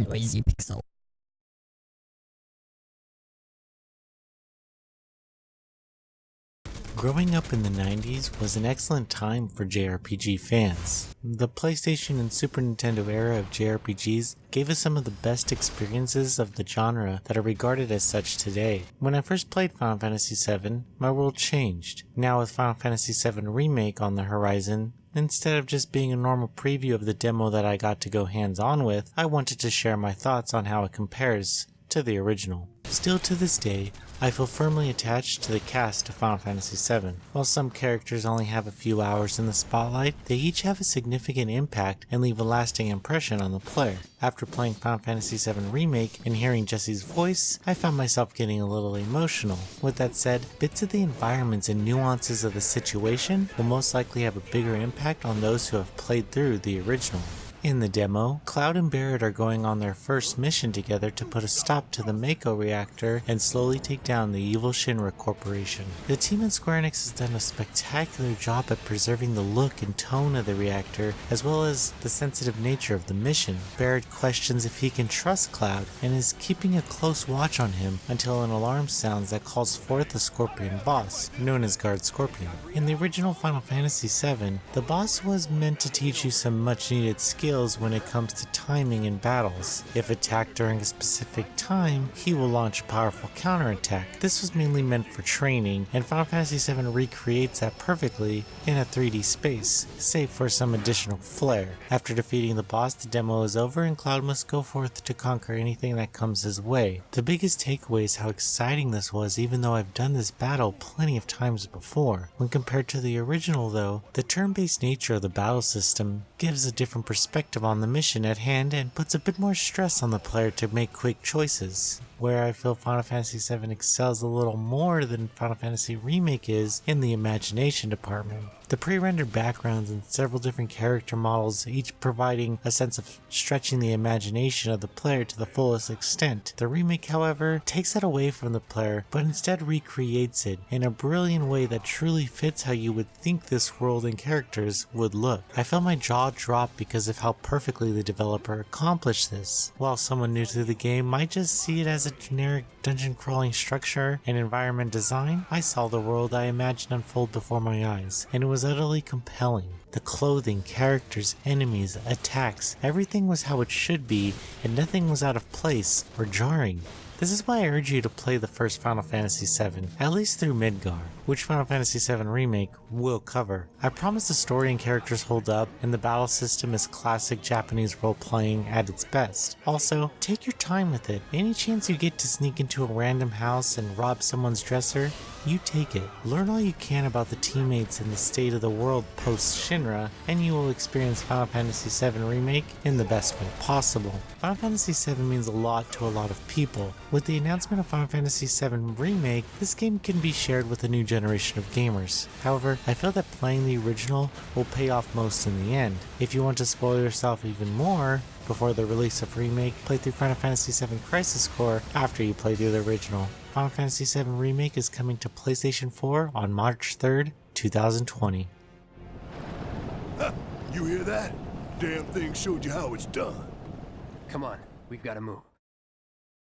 Noisy pixel. Growing up in the 90s was an excellent time for JRPG fans. The PlayStation and Super Nintendo era of JRPGs gave us some of the best experiences of the genre that are regarded as such today. When I first played Final Fantasy VII, my world changed. Now with Final Fantasy VII Remake on the horizon, instead of just being a normal preview of the demo that I got to go hands-on with, I wanted to share my thoughts on how it compares to the original. Still to this day, I feel firmly attached to the cast of Final Fantasy VII. While some characters only have a few hours in the spotlight, they each have a significant impact and leave a lasting impression on the player. After playing Final Fantasy VII Remake and hearing Jesse's voice, I found myself getting a little emotional. With that said, bits of the environments and nuances of the situation will most likely have a bigger impact on those who have played through the original. In the demo, Cloud and Barret are going on their first mission together to put a stop to the Mako reactor and slowly take down the evil Shinra Corporation. The team at Square Enix has done a spectacular job at preserving the look and tone of the reactor, as well as the sensitive nature of the mission. Barret questions if he can trust Cloud and is keeping a close watch on him until an alarm sounds that calls forth the Scorpion boss, known as Guard Scorpion. In the original Final Fantasy VII, the boss was meant to teach you some much needed skills when it comes to timing in battles. If attacked during a specific time, he will launch a powerful counterattack. This was mainly meant for training, and Final Fantasy VII recreates that perfectly in a 3D space, save for some additional flair. After defeating the boss, the demo is over and Cloud must go forth to conquer anything that comes his way. The biggest takeaway is how exciting this was, even though I've done this battle plenty of times before. When compared to the original though, the turn-based nature of the battle system gives a different perspective on the mission at hand and puts a bit more stress on the player to make quick choices. Where I feel Final Fantasy VII excels a little more than Final Fantasy Remake is in the imagination department. The pre-rendered backgrounds and several different character models, each providing a sense of stretching the imagination of the player to the fullest extent. The remake, however, takes that away from the player, but instead recreates it in a brilliant way that truly fits how you would think this world and characters would look. I felt my jaw drop because of how perfectly the developer accomplished this. While someone new to the game might just see it as a generic dungeon crawling structure and environment design, I saw the world I imagined unfold before my eyes, and it was utterly compelling. The clothing, characters, enemies, attacks, everything was how it should be, and nothing was out of place or jarring. This is why I urge you to play the first Final Fantasy VII, at least through Midgar, which Final Fantasy VII Remake will cover. I promise the story and characters hold up, and the battle system is classic Japanese role-playing at its best. Also, take your time with it. Any chance you get to sneak into a random house and rob someone's dresser, you take it. Learn all you can about the teammates and the state of the world post-Shinra, and you will experience Final Fantasy VII Remake in the best way possible. Final Fantasy VII means a lot to a lot of people. With the announcement of Final Fantasy VII Remake, this game can be shared with a new generation of gamers. However, I feel that playing the original will pay off most in the end. If you want to spoil yourself even more before the release of Remake, play through Final Fantasy VII Crisis Core after you play through the original. Final Fantasy VII Remake is coming to PlayStation 4 on March 3rd, 2020. You hear that? Damn thing showed you how it's done. Come on, we've got to move.